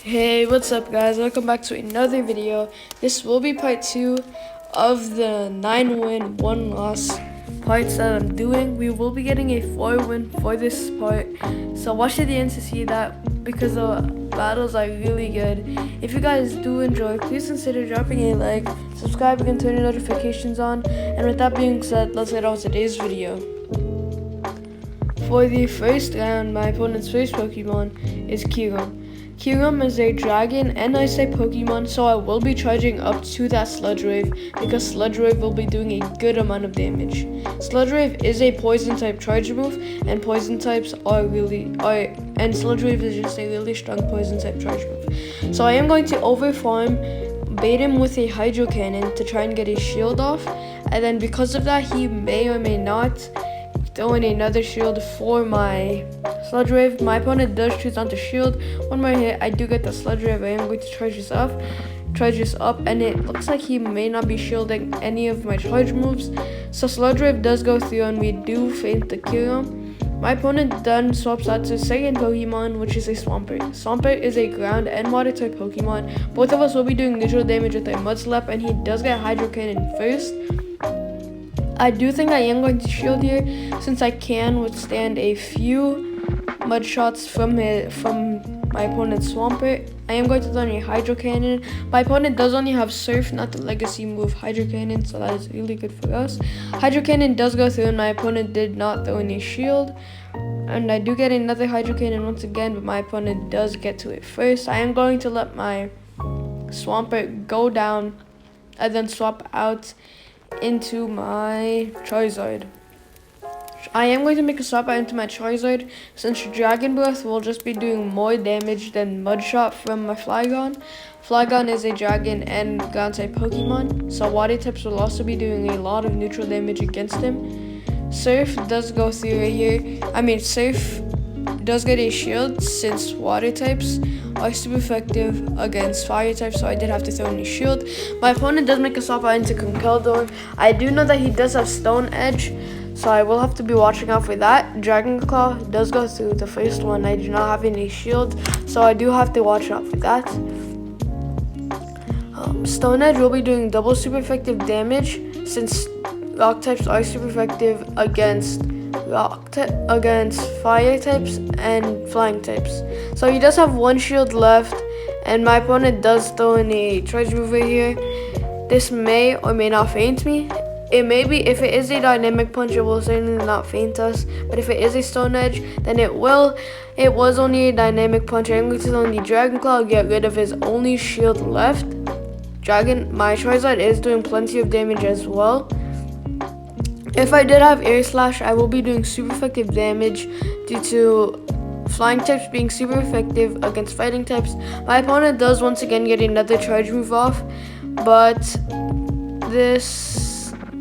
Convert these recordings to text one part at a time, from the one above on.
Hey, what's up guys? Welcome back to another video. This will be part 2 of the 9 win, 1 loss parts that I'm doing. We will be getting a 4 win for this part. So watch to the end to see that because the battles are really good. If you guys do enjoy, please consider dropping a like, subscribing and turning notifications on. And with that being said, let's get on with today's video. For the first round, my opponent's first Pokemon is Kyurem. Kyurem is a dragon and ice type Pokemon, so I will be charging up to that Sludge Wave because Sludge Wave will be doing a good amount of damage. Sludge Wave is a poison type charge move, and poison types and Sludge Wave is just a really strong poison type charge move. So I am going to overfarm, bait him with a Hydro Cannon to try and get his shield off, and then because of that he may or may not throw in another shield for my Sludge Wave. My opponent does choose not to shield. One more hit, I do get the Sludge Wave. I am going to charge this up, and it looks like he may not be shielding any of my charge moves. So Sludge Wave does go through, and we do feint the Kyurem. My opponent then swaps out to his second Pokemon, which is a Swampert. Swampert is a ground and water type Pokemon. Both of us will be doing neutral damage with a Mudslap, and he does get Hydro Cannon first. I do think I am going to shield here since I can withstand a few mud shots from my opponent's Swampert. I am going to throw in a Hydro Cannon. My opponent does only have Surf, not the legacy move Hydro Cannon, so that is really good for us. Hydro Cannon does go through, and my opponent did not throw in a shield. And I do get another Hydro Cannon once again, but my opponent does get to it first. I am going to let my Swampert go down and then swap out into my Charizard. I am going to make a swap out into my Charizard since Dragon Breath will just be doing more damage than Mud Shot from my Flygon. Flygon is a dragon and ground type Pokemon, so water types will also be doing a lot of neutral damage against him. Surf does go through right here. Surf does get a shield since water types are super effective against fire types, so I did have to throw in a shield. My opponent does make a swap out into Conkeldurr. I do know that he does have Stone Edge, so I will have to be watching out for that. Dragon Claw does go through the first one. I do not have any shield, so I do have to watch out for that. Stone Edge will be doing double super effective damage since rock types are super effective against fire types and flying types. So he does have one shield left, and my opponent does throw in a charge move right here. This may or may not feint me. It may be. If it is a dynamic punch, it will certainly not feint us, but if it is a Stone Edge, then it will. It was only a dynamic punch. I'm going to throw in the Dragon Claw, get rid of his only shield left. My Charizard is doing plenty of damage as well. If I did have Air Slash, I will be doing super effective damage due to flying types being super effective against fighting types. My opponent does once again get another charge move off, but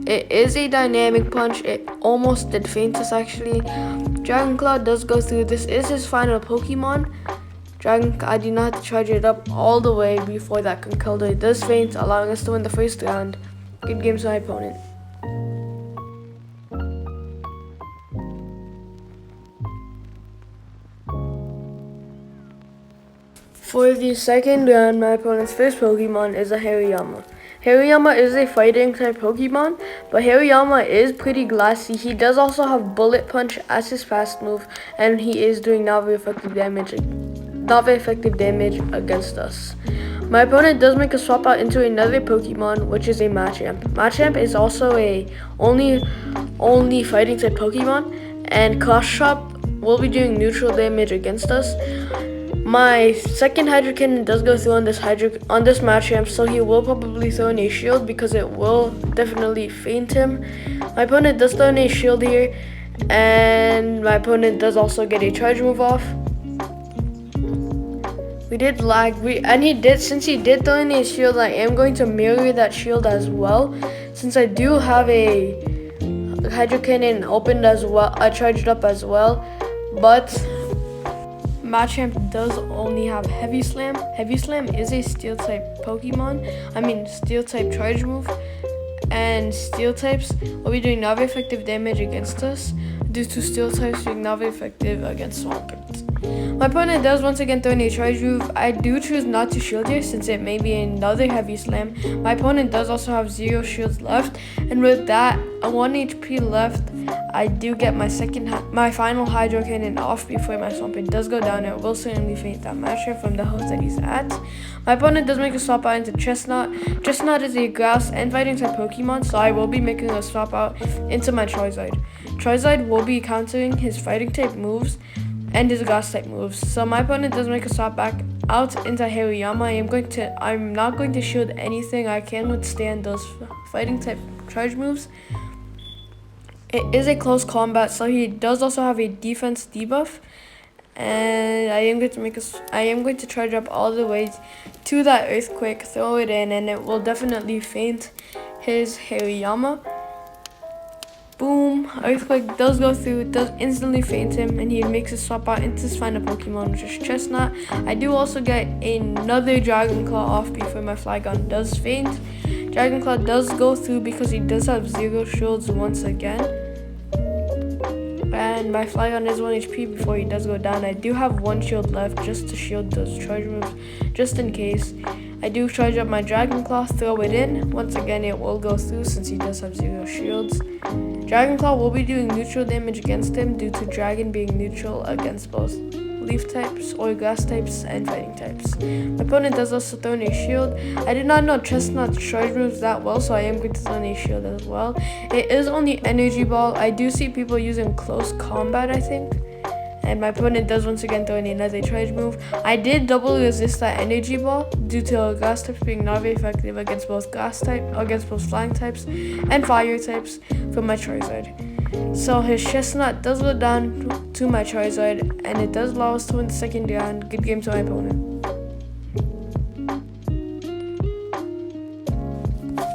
it is a dynamic punch. It almost did feint us actually. Dragon Claw does go through. This is his final Pokemon. I did not have to charge it up all the way before that Conkeldurr does feint, allowing us to win the first round. Good game to my opponent. For the second round, my opponent's first Pokemon is a Hariyama. Hariyama is a fighting type Pokemon, but Hariyama is pretty glassy. He does also have Bullet Punch as his fast move, and he is doing not very effective damage against us. My opponent does make a swap out into another Pokemon, which is a Machamp. Machamp is also a only fighting type Pokemon, and Cross Chop will be doing neutral damage against us. My second Hydro Cannon does go through on this Machamp, so he will probably throw in a shield because it will definitely feint him. My opponent does throw in a shield here, and my opponent does also get a charge move off. We did lag, since he did throw in a shield, I am going to mirror that shield as well, since I do have a Hydro Cannon opened as well, I charged up as well, but Machamp does only have Heavy Slam. Heavy Slam is a Steel type Pokemon. Steel type charge move, and steel types will be doing not very effective damage against us due to steel types being not very effective against Swampert. My opponent does once again throw in a charge move. I do choose not to shield here since it may be another heavy slam. My opponent does also have 0 shields left, and with that 1 HP left, I do get my final Hydro Cannon off before my Swampert does go down. It will certainly faint that matchup from the health that he's at. My opponent does make a swap out into Chestnut. Chestnut is a grass and fighting type Pokemon, so I will be making a swap out into my Charizard. Charizard will be countering his fighting type moves and his grass type moves. So my opponent does make a swap back out into Hariyama. I'm not going to shield anything. I can withstand those fighting type charge moves. It is a close combat, so he does also have a defense debuff. And I am going to charge up all the way to that Earthquake, throw it in, and it will definitely faint his Hariyama. Boom, Earthquake does go through, it does instantly faint him, and he makes a swap out into his final Pokemon, which is Chestnut. I do also get another Dragon Claw off before my Flygon does faint. Dragon Claw does go through because he does have 0 shields once again. And my Flygon is 1 HP before he does go down. I do have 1 shield left just to shield those charge moves, just in case. I do charge up my Dragon Claw, throw it in. Once again, it will go through since he does have 0 shields. Dragon Claw will be doing neutral damage against him due to Dragon being neutral against both leaf types or grass types and fighting types. My opponent does also throw in a shield. I did not know Chestnut's charge moves that well, so I am going to throw in a shield as well. It is only Energy Ball. I do see people using close combat, I think. And my opponent does once again throw in another charge move. I did double resist that Energy Ball due to grass types being not very effective against both flying types and fire types from my Charizard. So his Chestnut does go down to my Charizard, and it does allow us to win the second round. Good game to my opponent.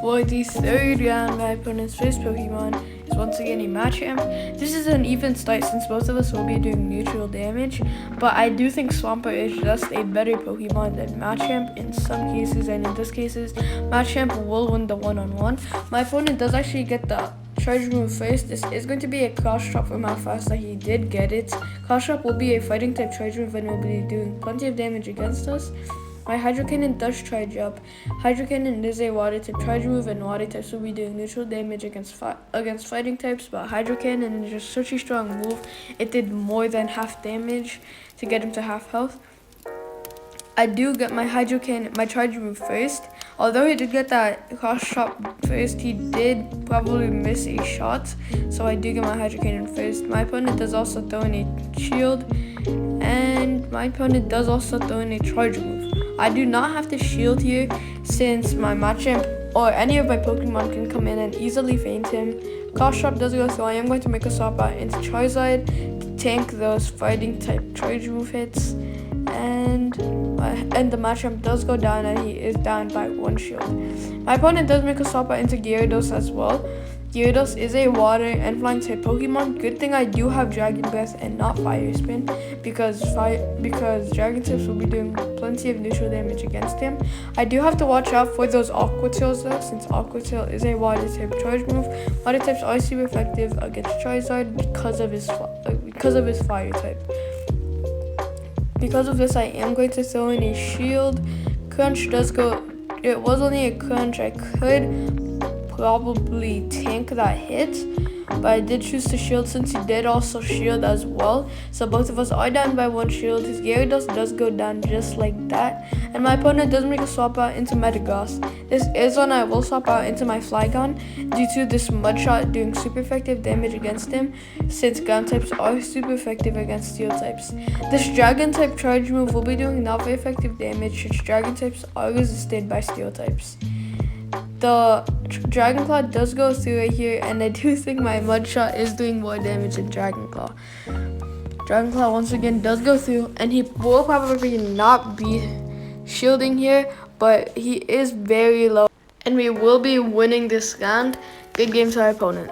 For the third round, my opponent's first Pokemon is once again a Machamp. This is an even start since both of us will be doing neutral damage, but I do think Swampert is just a better Pokemon than Machamp in some cases, and in this cases, Machamp will win the one-on-one. My opponent does actually get the charge move first. This is going to be a cross chop from how fast that he did get it. Cross chop will be a fighting type charge move and will be doing plenty of damage against us. My Hydro Cannon does charge up. Hydro Cannon is a water type charge move, and water types will be doing neutral damage against fighting types, but Hydro Cannon is just such a strong move. It did more than half damage to get him to half health. I do get my Hydro Cannon, my charge move first. Although he did get that cross chop first, he did probably miss a shot, so I do get my Hydro Cannon first. My opponent does also throw in a shield, and my opponent does also throw in a charge move. I do not have to shield here since my Machamp or any of my Pokemon can come in and easily feint him. Cross chop does go through. I am going to make a swap out into Charizard to tank those fighting type charge move hits. And the Machamp does go down, and he is down by 1 shield. My opponent does make a swap out into Gyarados as well. Gyarados is a water and flying type Pokemon. Good thing I do have Dragon Breath and not Fire Spin because Dragon types will be doing plenty of neutral damage against him. I do have to watch out for those Aqua Tails though, since Aqua Tail is a water type charge move. Water types are super effective against Charizard because of his fire type. Because of this, I am going to throw in a shield. Crunch does go. It was only a crunch. I could probably tank that hit, but I did choose to shield since he did also shield as well. So both of us are down by 1 shield. His Gyarados does go down just like that, and my opponent does make a swap out into Metagross. This is when I will swap out into my Flygon due to this Mudshot doing super effective damage against him, since ground types are super effective against steel types. This Dragon type charge move will be doing not very effective damage since Dragon types are resisted by steel types. The Dragon Claw does go through right here, and I do think my Mudshot is doing more damage than Dragon Claw. Dragon Claw once again does go through, and he will probably not be shielding here, but he is very low, and we will be winning this round. Good game to our opponent.